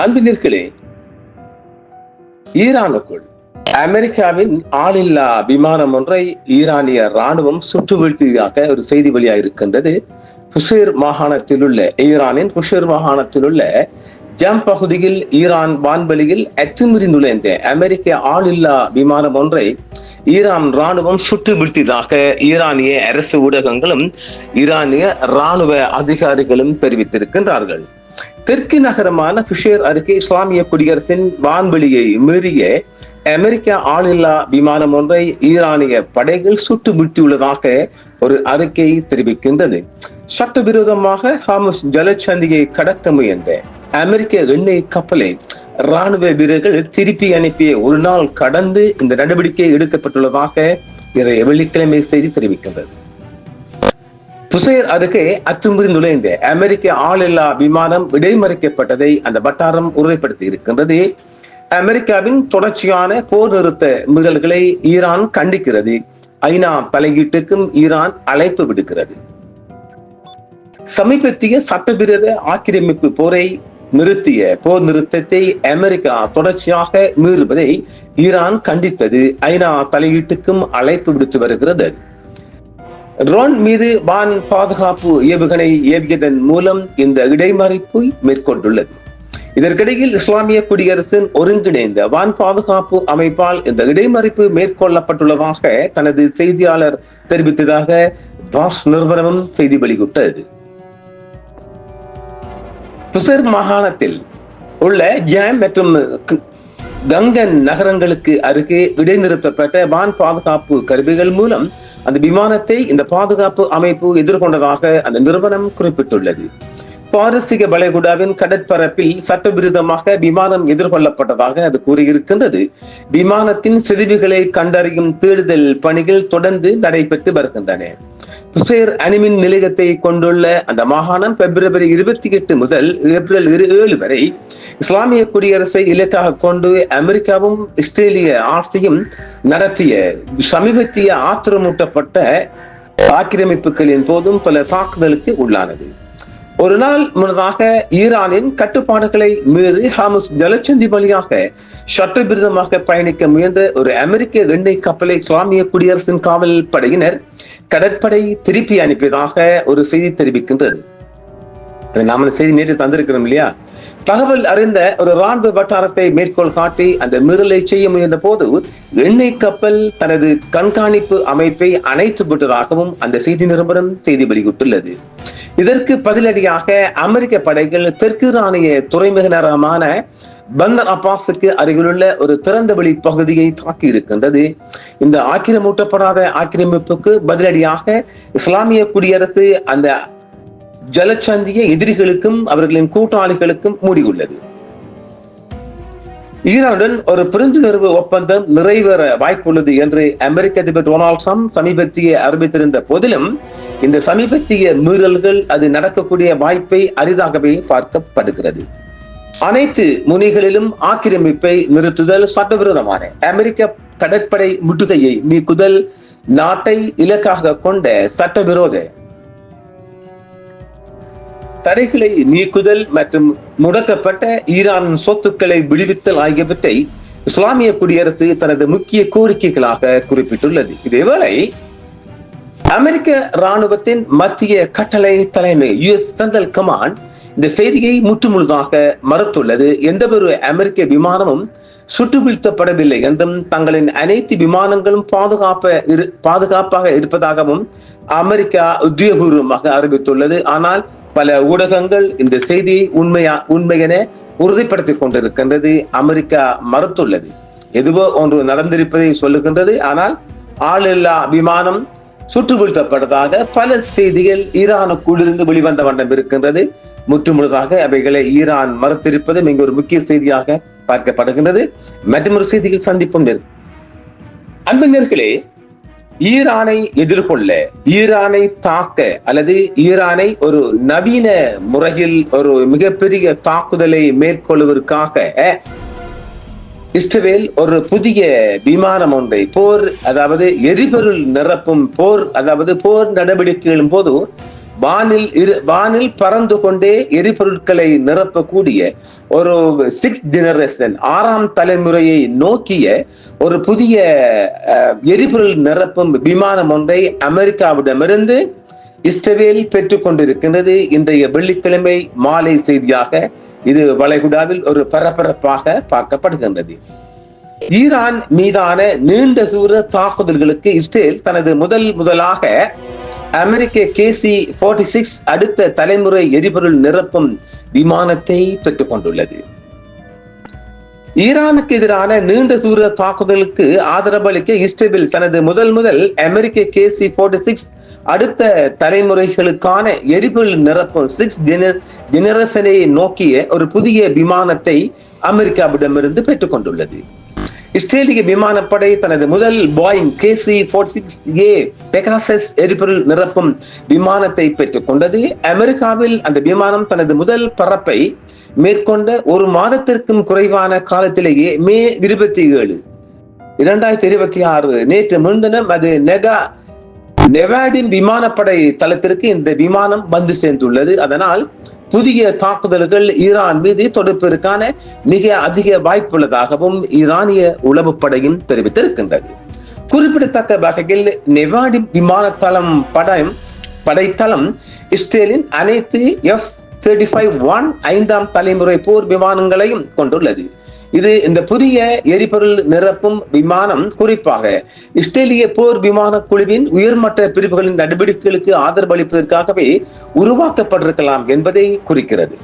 அன்பினர்களே, ஈரானுக்குள் அமெரிக்காவின் ஆளில்லா விமானம் ஒன்றை ஈரானிய ராணுவம் சுட்டு வீழ்த்தியதாக ஒரு செய்தி வெளியாக இருக்கின்றது. ஈரானின் குஷேர் மாகாணத்தில் உள்ள ஜம் பகுதியில் ஈரான் வான்வெளியில் அத்துமீறி நுழைந்த அமெரிக்க ஆளில்லா விமானம் ஒன்றை ஈரான் ராணுவம் சுட்டு வீழ்த்தியதாக ஈரானிய அரசு ஊடகங்களும் ஈரானிய ராணுவ அதிகாரிகளும் தெரிவித்திருக்கின்றார்கள். தெற்கு நகரமான குஷேர் அருகே இஸ்லாமிய குடியரசின் வான்வெளியை மீறிய அமெரிக்க ஆளில்லா விமானம் ஒன்றை ஈரானிய படைகள் சுட்டு வீழ்த்தியுள்ளதாக ஒரு அறிக்கை தெரிவிக்கின்றது. சட்டவிரோதமாக ஹார்முஸ் ஜலசந்தியை கடக்க முயன்ற அமெரிக்க எண்ணெய் கப்பலை ராணுவ வீரர்கள் திருப்பி அனுப்பிய ஒரு நாள் கடந்து இந்த நடவடிக்கை எடுக்கப்பட்டுள்ளதாக இதை வெள்ளிக்கிழமை செய்தி தெரிவிக்கின்றது. புசேர் அருகே அத்துமீறி நுழைந்த அமெரிக்க ஆளில்லா விமானம் இடைமறிக்கப்பட்டதை அந்த வட்டாரம் உறுதிப்படுத்தி இருக்கின்றது. அமெரிக்காவின் தொடர்ச்சியான போர் நிறுத்த மீறல்களை ஈரான் கண்டிக்கிறது. ஐநா தலையீட்டுக்கும் ஈரான் அழைப்பு விடுக்கிறது. சமீபத்திய சட்டவிரோத ஆக்கிரமிப்பு போரை நிறுத்திய போர் நிறுத்தத்தை அமெரிக்கா தொடர்ச்சியாக மீறுவதை ஈரான் கண்டித்தது. ஐநா தலையீட்டுக்கும் அழைப்பு விடுத்து வருகிறது. ட்ரோன் மீது வான் பாதுகாப்பு ஏவுகணை ஏவியதன் மூலம் இந்த இடைமறிப்பு மேற்கொண்டுள்ளது. இதற்கிடையில் இஸ்லாமிய குடியரசின் ஒருங்கிணைந்த வான் பாதுகாப்பு அமைப்பால் இந்த இடைமறிப்பு மேற்கொள்ளப்பட்டுள்ளதாக தனது செய்தியாளர் தெரிவித்ததாக பாஸ் நிறுவனமும் செய்தி வெளியிட்டது. புசர் மாகாணத்தில் உள்ள ஜாம் மற்றும் கங்கன் நகரங்களுக்கு அருகே இடைநிறுத்தப்பட்ட வான் பாதுகாப்பு கருவிகள் மூலம் அந்த விமானத்தை இந்த பாதுகாப்பு அமைப்பு எதிர்கொண்டதாக அந்த நிறுவனம் குறிப்பிட்டுள்ளது. பாரசீக வளைகுடாவின் கடற்பரப்பில் சட்டவிரோதமாக விமானம் எதிர்கொள்ளப்பட்டதாக அது கூறியிருக்கின்றது. விமானத்தின் சிதைவுகளை கண்டறியும் தேடுதல் பணிகள் தொடர்ந்து நடைபெற்று வருகின்றன. புசேர் அணுமின் நிலையத்தை கொண்டுள்ள அந்த மாகாணம் பிப்ரவரி 28 முதல் ஏப்ரல் 7 வரை இஸ்லாமிய குடியரசை இலக்காக கொண்டு அமெரிக்காவும் இஸ்ரேலிய ஆட்சியும் நடத்திய சமீபத்திய ஆத்திரமூட்டப்பட்ட ஆக்கிரமிப்புகளின் போதும் பல தாக்குதலுக்கு உள்ளானது. ஒரு நாள் முன்னதாக ஈரானின் கட்டுப்பாடுகளை மீறி ஹார்முஸ் ஜலசந்தி வழியாக சட்டவிரோதமாக பயணிக்க முயன்ற ஒரு அமெரிக்க எண்ணெய் கப்பலை இஸ்லாமிய குடியரசின் காவல் படையினர் கடற்படை திருப்பி அனுப்பியதாக ஒரு செய்தி தெரிவிக்கின்றது. நாம செய்தி நேற்று தந்திருக்கிறோம் இல்லையா? தகவல் அறிந்த ஒரு ராணுவ வட்டாரத்தை மேற்கோள் காட்டி அந்த மீறலை செய்ய முயன்ற போது எண்ணெய் கப்பல் தனது கண்காணிப்பு அமைப்பை அணைத்து விட்டதாகவும் அந்த செய்தி நிறுவனம் செய்தி வெளியிட்டுள்ளது. இதற்கு பதிலடியாக அமெரிக்க படைகள் தெற்கு ஈரானிய துறைமுக நகரமான பந்தர் அப்பாஸுக்கு அருகிலுள்ள ஒரு திறந்த வெளி பகுதியை தாக்கி இருக்கின்றது. இந்த ஆக்கிரமூட்டப்படாத ஆக்கிரமிப்புக்கு பதிலடியாக இஸ்லாமிய குடியரசு அந்த ஜலசந்தியை எதிரிகளுக்கும் அவர்களின் கூட்டாளிகளுக்கும் மூடியுள்ளது. ஈரானுடன் ஒரு புரிந்துணர்வு ஒப்பந்தம் நிறைவேற வாய்ப்புள்ளது என்று அமெரிக்க அதிபர் டொனால்ட் ட்ரம்ப் சமீபத்திய அறிவித்திருந்த போதிலும் இந்த சமீபத்திய மீறல்கள் அது நடக்கக்கூடிய வாய்ப்பை அரிதாகவே பார்க்கப்படுகிறது. அனைத்து முனைகளிலும் ஆக்கிரமிப்பை நிறுத்துதல், சட்டவிரோதமான அமெரிக்க கடற்படை முற்றுகையை நீக்குதல், நாட்டை இலக்காக கொண்ட சட்டவிரோத தடைகளை நீக்குதல் மற்றும் முடக்கப்பட்ட ஈரானின் சொத்துக்களை விடுவித்தல் ஆகியவற்றை இஸ்லாமிய குடியரசு தனது முக்கிய கோரிக்கைகளாக குறிப்பிட்டுள்ளது. இதேவேளை அமெரிக்க ராணுவத்தின் மத்திய கட்டளை தலைமை US சென்ட்ரல் கமாண்ட் இந்த செய்தியை முற்றுமுழுதாக மறுத்துள்ளது. எந்த ஒரு அமெரிக்க விமானமும் சுட்டு வீழ்த்தப்படவில்லை என்றும் தங்களின் அனைத்து விமானங்களும் பாதுகாப்பாக இருப்பதாகவும் அமெரிக்கா உத்தியோகபூர்வமாக அறிவித்துள்ளது. ஆனால் பல ஊடகங்கள் இந்த செய்தியை உண்மையென உறுதிப்படுத்திக் கொண்டிருக்கின்றது. அமெரிக்கா மறுத்துள்ளது. எதுவோ ஒன்று நடந்திருப்பதை சொல்லுகின்றது. ஆனால் ஆளில்லா விமானம் சுட்டு வீழ்த்தப்பட்டதாக பல செய்திகள் ஈரானுக்குள்ளிருந்து வெளிவந்த வண்ணம் இருக்கின்றது. முற்றுமுழுதாக அவைகளை ஈரான் மறுத்திருப்பது மிக ஒரு முக்கிய செய்தியாக பார்க்கப்படுகின்றது. மற்றொரு செய்திகள் சந்திப்பும் அன்பினர்களே, ஈரானை எதிர்கொள்ள, ஈரானை தாக்க அல்லது ஈரானை ஒரு நவீன முறையில் ஒரு மிகப்பெரிய தாக்குதலை மேற்கொள்வதற்காக இஸ்ரேல் ஒரு புதிய விமானம் ஒன்றை எரிபொருள் நிரப்பும் போர் நடவடிக்கைகளின் போது வானில் பறந்து கொண்டே எரிபொருட்களை நிரப்பக்கூடிய ஒரு 6th ஜெனரேஷன் 6ஆம் தலைமுறையை நோக்கிய ஒரு புதிய எரிபொருள் நிரப்பும் விமானம் ஒன்றை அமெரிக்காவிடமிருந்து இஸ்ரேல் பெற்றுக் கொண்டிருக்கின்றது. இன்றைய வெள்ளிக்கிழமை மாலை செய்தியாக இது வளைகுடாவில் ஒரு பரபரப்பாக பார்க்கப்படுகின்றது. ஈரான் மீதான நீண்ட தூர தாக்குதல்களுக்கு இஸ்ரேல் தனது முதலாக அமெரிக்க KC-46 அடுத்த தலைமுறை எரிபொருள் நிரப்பும் விமானத்தை பெற்றுக் கொண்டுள்ளது. ஈரானுக்கு எதிரான நீண்ட தூர தாக்குதலுக்கு ஆதரவளிக்க இஸ்ரேல் தனது முதல் அமெரிக்க KC-46 அடுத்த தலைமுறைகளுக்கான எரிபொருள் நிரப்பும் 6th ஜெனரேஷனை நோக்கிய ஒரு புதிய விமானத்தை அமெரிக்காவிடமிருந்து பெற்றுக் கொண்டுள்ளது. இஸ்ரேலிய விமானப்படை தனது முதல் போயிங் KC-46A பெகாசஸ் எரிபொருள் நிரப்பும் விமானத்தை பெற்றுக் கொண்டது. அமெரிக்காவில் அந்த விமானம் தனது முதல் பறப்பை மேற்கொண்ட ஒரு மாதத்திற்கும் குறைவான காலத்திலேயே மே 27, 2026 நேற்று முன்தினம் அது நெவாடின் விமானப்படை தளத்திற்கு இந்த விமானம் வந்து சேர்ந்துள்ளது. அதனால் புதிய தாக்குதல்கள் ஈரான் மீது தொடுப்பதற்கான மிக அதிக வாய்ப்புள்ளதாகவும் ஈரானிய உளவுப்படையும் தெரிவித்திருக்கின்றது. குறிப்பிடத்தக்க வகையில் நெவாடி விமானத்தளம் படைத்தளம் இஸ்ரேலின் அனைத்து F-35 5ஆம் தலைமுறை போர் விமானங்களையும் கொண்டுள்ளது. இந்த புதிய எரிபொருள் நிரப்பும் விமானம் குறிப்பாக இஸ்ரேலிய போர் விமான குழுவின் உயர்மட்ட பிரிவுகளின் நடவடிக்கைகளுக்கு ஆதரவு அளிப்பதற்காகவே உருவாக்கப்பட்டிருக்கலாம் என்பதை குறிக்கிறது.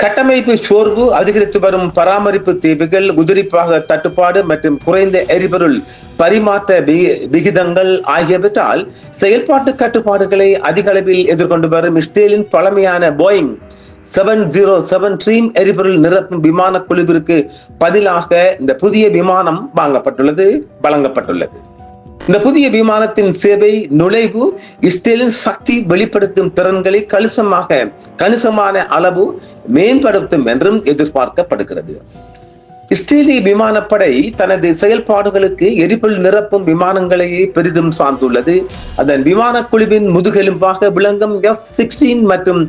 கட்டமைப்பு சோர்வு, அதிகரித்து வரும் பராமரிப்பு தேவைகள், உதிரிப்பாக தட்டுப்பாடு மற்றும் குறைந்த எரிபொருள் பரிமாற்ற விகிதங்கள் ஆகியவற்றால் செயல்பாட்டு கட்டுப்பாடுகளை அதிக அளவில் எதிர்கொண்டு வரும் இஸ்ரேலின் பழமையான போயிங் 707 ட்ரீம் எரிபொருள் நிரப்பும் விமான குழுவிற்கு பதிலாக இந்த புதிய விமானம் வழங்கப்பட்டுள்ளது. இந்த புதிய விமானத்தின் சேவை நுழைவு இஸ்ரேலின் சக்தி வெளிப்படுத்தும் திறன்களை கணிசமான அளவு மேம்படுத்தும் என்றும் எதிர்பார்க்கப்படுகிறது. இஸ்ரேலிய விமானப்படை தனது செயல்பாடுகளுக்கு எரிபொருள் நிரப்பும் விமானங்களையே பெரிதும் சார்ந்துள்ளது. அதன் விமான குழுவின் முதுகெலும்பாக விளங்கும் F-16 மற்றும்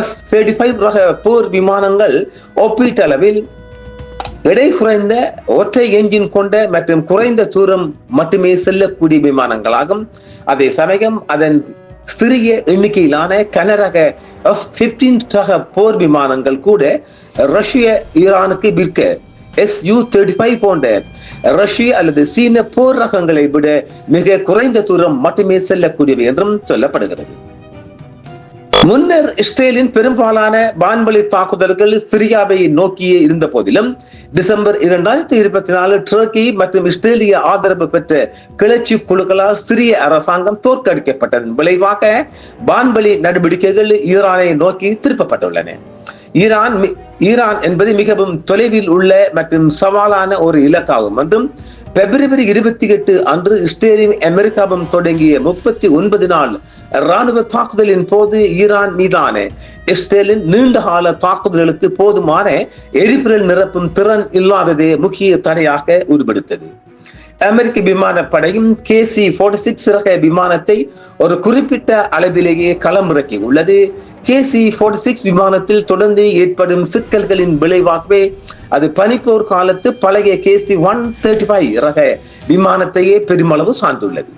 F-35 ரக போர் விமானங்கள் ஒப்பீட்டளவில் எடை குறைந்த ஒற்றை என்ஜின் கொண்ட மற்றும் குறைந்த தூரம் மட்டுமே செல்லக்கூடிய விமானங்களாகும். அதே சமயம் அதன் சிறிய எண்ணிக்கையிலான கனரக F-15 ரக போர் விமானங்கள் கூட ரஷ்ய ஈரானுக்கு விற்க Su-35 போன்ற ரஷ்ய அல்லது சீன போர் ரகங்களை விட மிக குறைந்த தூரம் மட்டுமே செல்லக்கூடியவை என்றும் சொல்லப்படுகிறது. முன்னர் இஸ்ரேலின் பெரும்பாலான வான்வழி தாக்குதல்கள் சிரியாவை நோக்கியே இருந்த போதிலும் டிசம்பர் 2024 டர்க்கி மற்றும் இஸ்ரேலிய ஆதரவு பெற்ற கிளர்ச்சி குழுக்களால் சிரிய அரசாங்கம் தோற்கடிக்கப்பட்டதன் விளைவாக வான்வழி நடவடிக்கைகள் ஈரானை நோக்கி திருப்பப்பட்டுள்ளன. ஈரான் என்பது மிகவும் தொலைவில் உள்ள மற்றும் சவாலான ஒரு இலக்காகும் என்றும் பிப்ரவரி 28 அன்று இஸ்ரேலும் அமெரிக்காவும் தொடங்கிய 39 நாள் இராணுவ தாக்குதலின் போது ஈரான் மீதான இஸ்ரேலின் நீண்டகால தாக்குதல்களுக்கு போதுமான எரிபொருள் நிரப்பும் திறன் இல்லாததே முக்கிய தடையாக உருவெடுத்தது. அமெரிக்க விமானப்படையும் KC-46 ரக விமானத்தை ஒரு குறிப்பிட்ட அளவிலேயே களமிறக்கி உள்ளது. KC-46 விமானத்தில் தொடர்ந்து ஏற்படும் சிக்கல்களின் விளைவாகவே அது பனிப்போர் காலத்து பழைய KC-135 ரக விமானத்தையே பெருமளவு சார்ந்துள்ளது.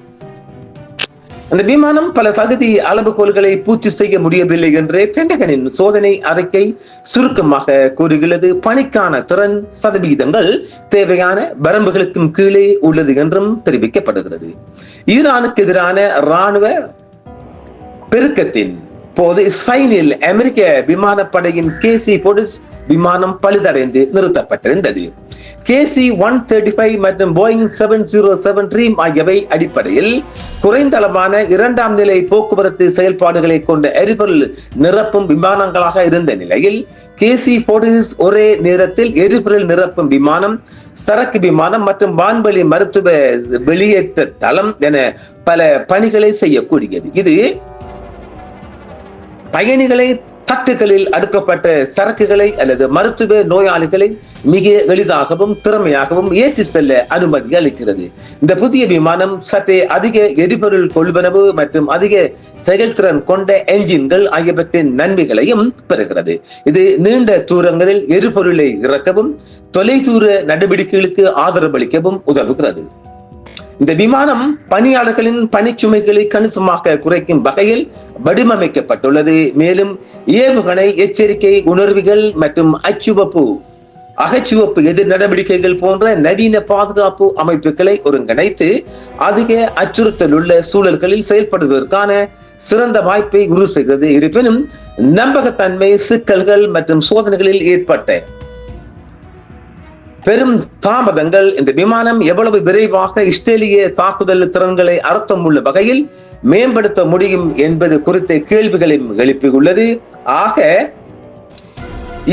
அந்த விமானம் பல தகுதி அளவுகோல்களை பூர்த்தி செய்ய முடியவில்லை என்று பென்டகனின் சோதனை அறிக்கை சுருக்கமாக கூறுகிறது. பணிக்கான திறன் சதவீதங்கள் தேவையான வரம்புகளுக்கும் கீழே உள்ளது என்றும் தெரிவிக்கப்படுகிறது. ஈரானுக்கு எதிரான இராணுவ பெருக்கத்தின் போது இஸ்ரேலில் அமெரிக்க விமானப்படையின் KC-46 விமானம் பழுதடைந்து நிறுத்தப்பட்டிருந்தது. KC-135 மற்றும் போயிங் 707 ட்ரீம் ஆகியவை அடிப்படையில் குறைந்த அளவான 2ஆம் நிலை போக்குவரத்து செயல்பாடுகளை கொண்ட எரிபொருள் நிரப்பும் விமானங்களாக இருந்த நிலையில் KC-46 ஒரே நேரத்தில் எரிபொருள் நிரப்பும் விமானம், சரக்கு விமானம் மற்றும் வான்வழி மருத்துவ வெளியேற்ற தளம் என பல பணிகளை செய்யக்கூடியது. இது பயணிகளை தட்டுகளில் அடுக்கப்பட்ட சரக்குகளை அல்லது மருத்துவ நோயாளிகளை மிக எளிதாகவும் திறமையாகவும் ஏற்றி செல்ல அனுமதி அளிக்கிறது. இந்த புதிய விமானம் சற்றே அதிக எரிபொருள் கொள்வனவு மற்றும் அதிக செயல்திறன் கொண்ட என்ஜின்கள் ஆகியவற்றின் நன்மைகளையும் பெறுகிறது. இது நீண்ட தூரங்களில் எரிபொருளை இறக்கவும் தொலைதூர நடவடிக்கைகளுக்கு ஆதரவளிக்கவும் உதவுகிறது. இந்த விமானம் பணியாளர்களின் பணிச்சுமைகளை கணிசமாக குறைக்கும் வகையில் வடிவமைக்கப்பட்டுள்ளது. மேலும் ஏவுகணை எச்சரிக்கை உணர்வுகள் மற்றும் அகச்சிவப்பு எதிர் நடவடிக்கைகள் போன்ற நவீன பாதுகாப்பு அமைப்புகளை ஒருங்கிணைத்து அதிக அச்சுறுத்தல் உள்ள சூழல்களில் செயல்படுவதற்கான சிறந்த வாய்ப்பை உறுதி செய்கிறது. இருப்பினும் நம்பகத்தன்மை சிக்கல்கள் மற்றும் சோதனைகளில் ஏற்பட்ட பெரும் தாமதங்கள் இந்த விமானம் எவ்வளவு விரைவாக இஸ்ரேலிய தாக்குதல் திறன்களை அர்த்தம் உள்ள வகையில் மேம்படுத்த முடியும் என்பது குறித்த கேள்விகளையும் எழுப்பியுள்ளது. ஆக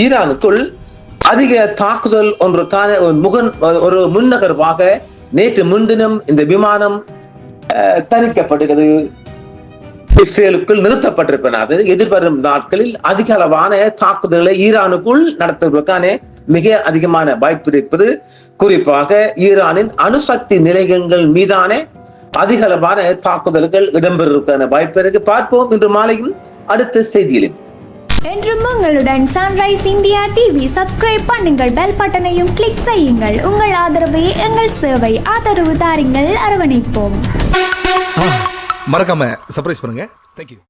ஈரானுக்குள் அதிக தாக்குதல் ஒன்றுக்கான ஒரு முன்னகர்வாக நேற்று முன்தினம் இந்த விமானம் தரிக்கப்படுகிறது. இஸ்ரேலுக்குள் நிறுத்தப்பட்டிருப்பது எதிர்வரும் நாட்களில் அதிக அளவான தாக்குதல்களை ஈரானுக்குள் நடத்துவதற்கான மிக அதிகமான வாய்ப்பு இருப்பது. குறிப்பாக ஈரானின் அணுசக்தி நிலையங்கள் மீதான அதிக அளவான தாக்குதல்கள் இடம்பெறுவதற்கான வாய்ப்பு இருக்கு. பார்ப்போம் இன்று மாலையும் அடுத்த செய்தியிலும். என்றும் உங்களுடன் சன்ரைஸ் இந்தியா டிவி சப்ஸ்கிரைப் பண்ணுங்கள், பெல் பட்டனையும் கிளிக் செய்யுங்கள். உங்கள் ஆதரவே எங்கள் சேவை. ஆதரவு தாருங்கள், அரவணைப்போம். மறக்காம சர்ப்ரைஸ் பண்ணுங்க. தேங்க்யூ.